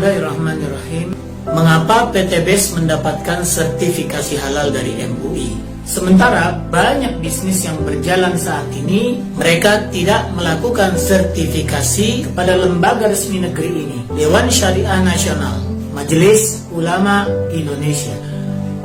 Bismillahirrahmanirrahim. Mengapa PT BES mendapatkan sertifikasi halal dari MUI? Sementara banyak bisnis yang berjalan saat ini, mereka tidak melakukan sertifikasi kepada lembaga resmi negeri ini, Dewan Syariah Nasional, Majelis Ulama Indonesia.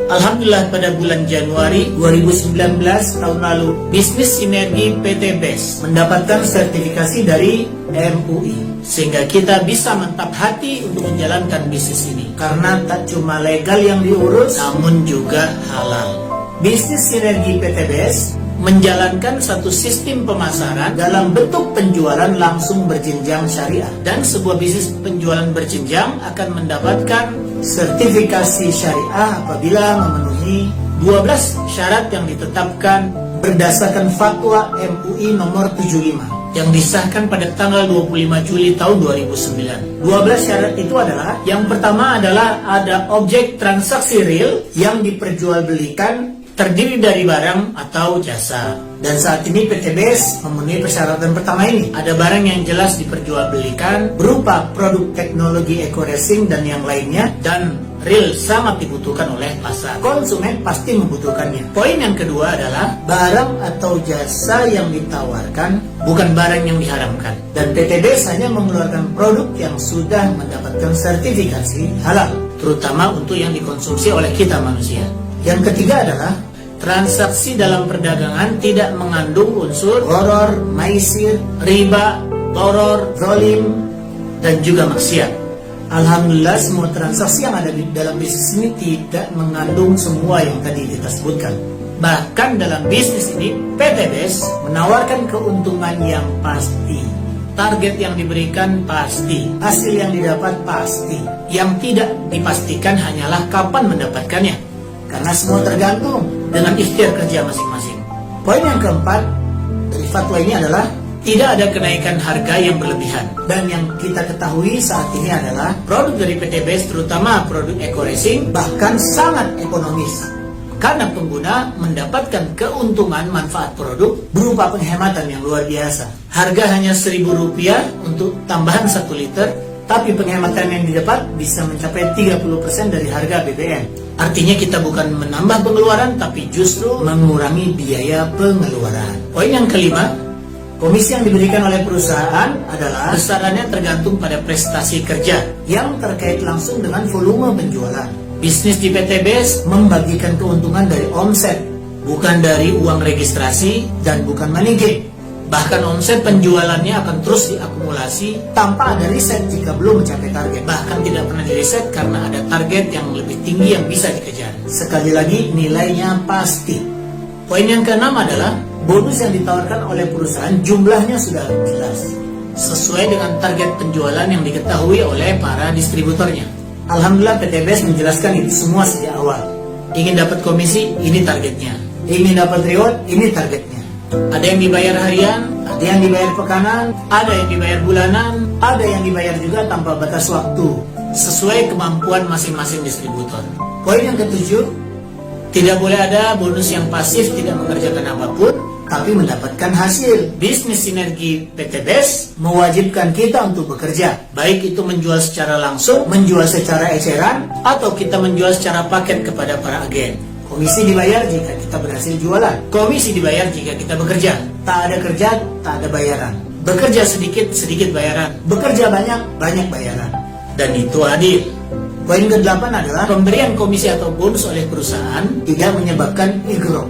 Alhamdulillah pada bulan Januari 2019 tahun lalu, bisnis sinergi PT BES mendapatkan sertifikasi dari MUI, sehingga kita bisa mantap hati untuk menjalankan bisnis ini, karena tak cuma legal yang diurus, namun juga halal. Bisnis sinergi PT BES menjalankan satu sistem pemasaran dalam bentuk penjualan langsung berjenjang syariah, dan sebuah bisnis penjualan berjenjang akan mendapatkan sertifikasi syariah apabila memenuhi 12 syarat yang ditetapkan berdasarkan fatwa MUI nomor 75 yang disahkan pada tanggal 25 Juli tahun 2009. 12 syarat itu adalah, yang pertama adalah ada objek transaksi real yang diperjualbelikan terdiri dari barang atau jasa. Dan saat ini PT BES memenuhi persyaratan pertama ini. Ada barang yang jelas diperjualbelikan berupa produk teknologi eco-racing dan yang lainnya, dan real sangat dibutuhkan oleh pasar. Konsumen pasti membutuhkannya. Poin yang kedua adalah barang atau jasa yang ditawarkan bukan barang yang diharamkan. Dan PT BES hanya mengeluarkan produk yang sudah mendapatkan sertifikasi halal, terutama untuk yang dikonsumsi oleh kita manusia. Yang ketiga adalah transaksi dalam perdagangan tidak mengandung unsur gharar, maisir, riba, doror, zalim, dan juga maksiat. Alhamdulillah semua transaksi yang ada di dalam bisnis ini tidak mengandung semua yang tadi kita sebutkan. Bahkan dalam bisnis ini PT BES menawarkan keuntungan yang pasti, target yang diberikan pasti, hasil yang didapat pasti. Yang tidak dipastikan hanyalah kapan mendapatkannya, karena semua tergantung dengan ikhtiar kerja masing-masing. Poin yang keempat dari fatwa ini adalah tidak ada kenaikan harga yang berlebihan. Dan yang kita ketahui saat ini adalah produk dari PT BES, terutama produk eco-racing, bahkan sangat ekonomis, karena pengguna mendapatkan keuntungan manfaat produk berupa penghematan yang luar biasa. Harga hanya Rp1.000 untuk tambahan 1 liter, tapi penghematan yang didapat bisa mencapai 30% dari harga BBM. Artinya kita bukan menambah pengeluaran, tapi justru mengurangi biaya pengeluaran. Poin yang kelima, komisi yang diberikan oleh perusahaan adalah besarannya tergantung pada prestasi kerja yang terkait langsung dengan volume penjualan. Bisnis di PT BES membagikan keuntungan dari omset, bukan dari uang registrasi dan bukan money gain. Bahkan omset penjualannya akan terus diakumulasi tanpa ada riset jika belum mencapai target. Bahkan tidak pernah diriset karena ada target yang lebih tinggi yang bisa dikejar. Sekali lagi, nilainya pasti. Poin yang keenam adalah bonus yang ditawarkan oleh perusahaan jumlahnya sudah jelas, sesuai dengan target penjualan yang diketahui oleh para distributornya. Alhamdulillah PT BES menjelaskan itu semua sejak awal. Ingin dapat komisi, ini targetnya. Ingin dapat reward, ini targetnya. Ada yang dibayar harian, ada yang dibayar pekanan, ada yang dibayar bulanan, ada yang dibayar juga tanpa batas waktu, sesuai kemampuan masing-masing distributor. Poin yang ketujuh, tidak boleh ada bonus yang pasif, tidak mengerjakan apapun, tapi mendapatkan hasil. Bisnis sinergi PT BES mewajibkan kita untuk bekerja, baik itu menjual secara langsung, menjual secara eceran, atau kita menjual secara paket kepada para agen. Komisi dibayar jika kita berhasil jualan. Komisi dibayar jika kita bekerja. Tak ada kerja, tak ada bayaran. Bekerja sedikit, sedikit bayaran. Bekerja banyak, banyak bayaran. Dan itu adil. Poin ke-8 adalah pemberian komisi atau bonus oleh perusahaan tidak menyebabkan ighro.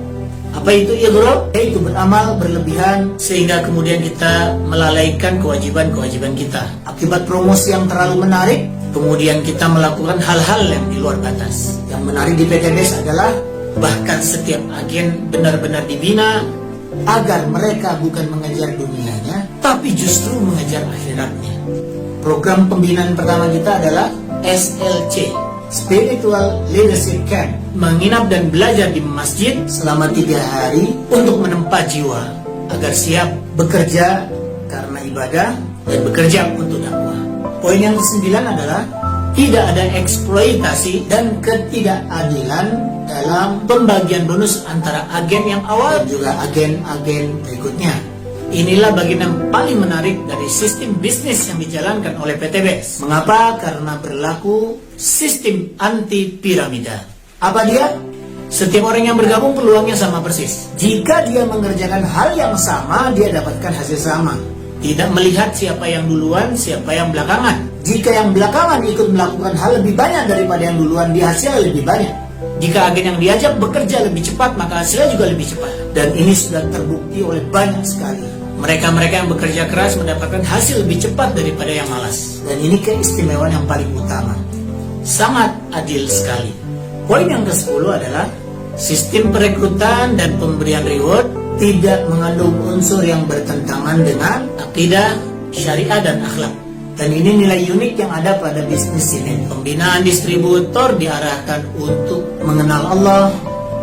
Apa itu ighro? Yaitu beramal berlebihan sehingga kemudian kita melalaikan kewajiban-kewajiban kita. Akibat promosi yang terlalu menarik, kemudian kita melakukan hal-hal yang di luar batas. Yang menarik di PT BES adalah bahkan setiap agen benar-benar dibina agar mereka bukan mengejar dunianya, tapi justru mengejar akhiratnya. Program pembinaan pertama kita adalah SLC, Spiritual Leadership Camp, menginap dan belajar di masjid selama 3 hari untuk menempa jiwa agar siap bekerja karena ibadah dan bekerja untuk dakwah. Poin yang ke-9 adalah tidak ada eksploitasi dan ketidakadilan dalam pembagian bonus antara agen yang awal dan juga agen-agen berikutnya. Inilah bagian yang paling menarik dari sistem bisnis yang dijalankan oleh PT BES. Mengapa? Karena berlaku sistem anti piramida. Apa dia? Setiap orang yang bergabung peluangnya sama persis. Jika dia mengerjakan hal yang sama, dia dapatkan hasil sama. Tidak melihat siapa yang duluan, siapa yang belakangan. Jika yang belakangan ikut melakukan hal lebih banyak daripada yang duluan, dia hasilnya lebih banyak. Jika agen yang diajak bekerja lebih cepat, maka hasilnya juga lebih cepat. Dan ini sudah terbukti oleh banyak sekali. Mereka-mereka yang bekerja keras mendapatkan hasil lebih cepat daripada yang malas. Dan ini keistimewaan yang paling utama. Sangat adil sekali. Poin yang ke-10 adalah sistem perekrutan dan pemberian reward tidak mengandung unsur yang bertentangan dengan akidah, syariah, dan akhlak. Dan ini nilai unik yang ada pada bisnis ini. Pembinaan distributor diarahkan untuk mengenal Allah,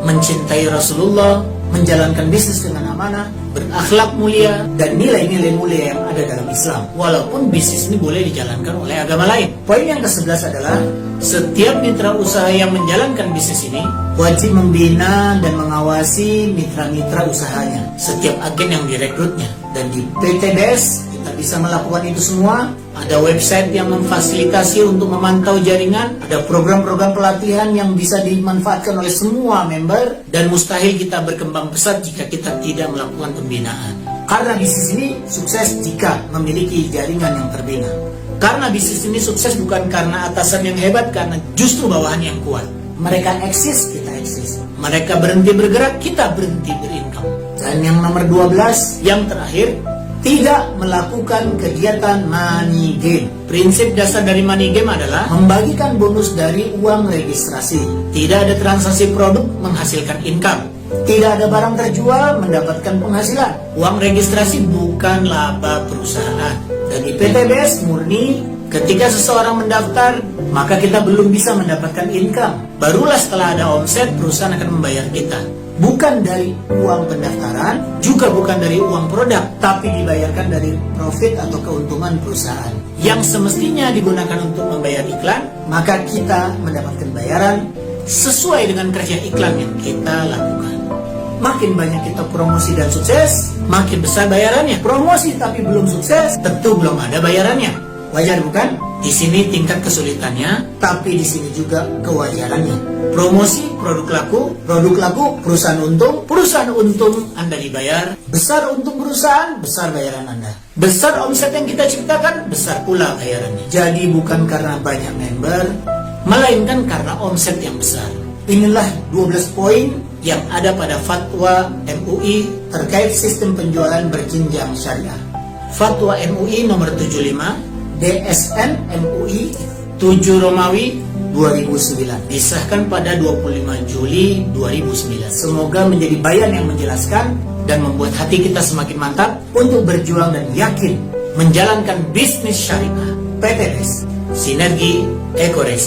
mencintai Rasulullah, menjalankan bisnis dengan amanah, berakhlak mulia, dan nilai-nilai mulia yang ada dalam Islam. Walaupun bisnis ini boleh dijalankan oleh agama lain. Poin yang ke-11 adalah setiap mitra usaha yang menjalankan bisnis ini wajib membina dan mengawasi mitra-mitra usahanya, setiap agen yang direkrutnya. Dan di PT BES kita bisa melakukan itu semua. Ada website yang memfasilitasi untuk memantau jaringan, ada program-program pelatihan yang bisa dimanfaatkan oleh semua member, dan mustahil kita berkembang pesat jika kita tidak melakukan pembinaan. Karena bisnis ini sukses jika memiliki jaringan yang terbina. Karena bisnis ini sukses bukan karena atasan yang hebat, karena justru bawahan yang kuat. Mereka eksis, kita eksis. Mereka berhenti bergerak, kita berhenti berincome. Dan yang nomor 12, yang terakhir, tidak melakukan kegiatan money game. Prinsip dasar dari money game adalah membagikan bonus dari uang registrasi. Tidak ada transaksi produk menghasilkan income. Tidak ada barang terjual mendapatkan penghasilan. Uang registrasi bukan laba perusahaan. Dan di PT BES murni, ketika seseorang mendaftar, maka kita belum bisa mendapatkan income. Barulah setelah ada omset, perusahaan akan membayar kita. Bukan dari uang pendaftaran, juga bukan dari uang produk, tapi dibayarkan dari profit atau keuntungan perusahaan yang semestinya digunakan untuk membayar iklan. Maka kita mendapatkan bayaran sesuai dengan kerja iklan yang kita lakukan. Makin banyak kita promosi dan sukses, makin besar bayarannya. Promosi tapi belum sukses, tentu belum ada bayarannya. Wajar bukan? Di sini tingkat kesulitannya, tapi di sini juga kewajarannya. Promosi, produk laku, perusahaan untung, Anda dibayar. Besar untung perusahaan, besar bayaran Anda. Besar omset yang kita ciptakan, besar pula bayarannya. Jadi bukan karena banyak member, melainkan karena omset yang besar. Inilah 12 poin yang ada pada fatwa MUI terkait sistem penjualan berjenjang syariah. Fatwa MUI nomor 75 DSN MUI 7 Romawi 2009, disahkan pada 25 Juli 2009. Semoga menjadi bayan yang menjelaskan dan membuat hati kita semakin mantap untuk berjuang dan yakin menjalankan bisnis syariah. PT BES, Sinergi Ekoresi.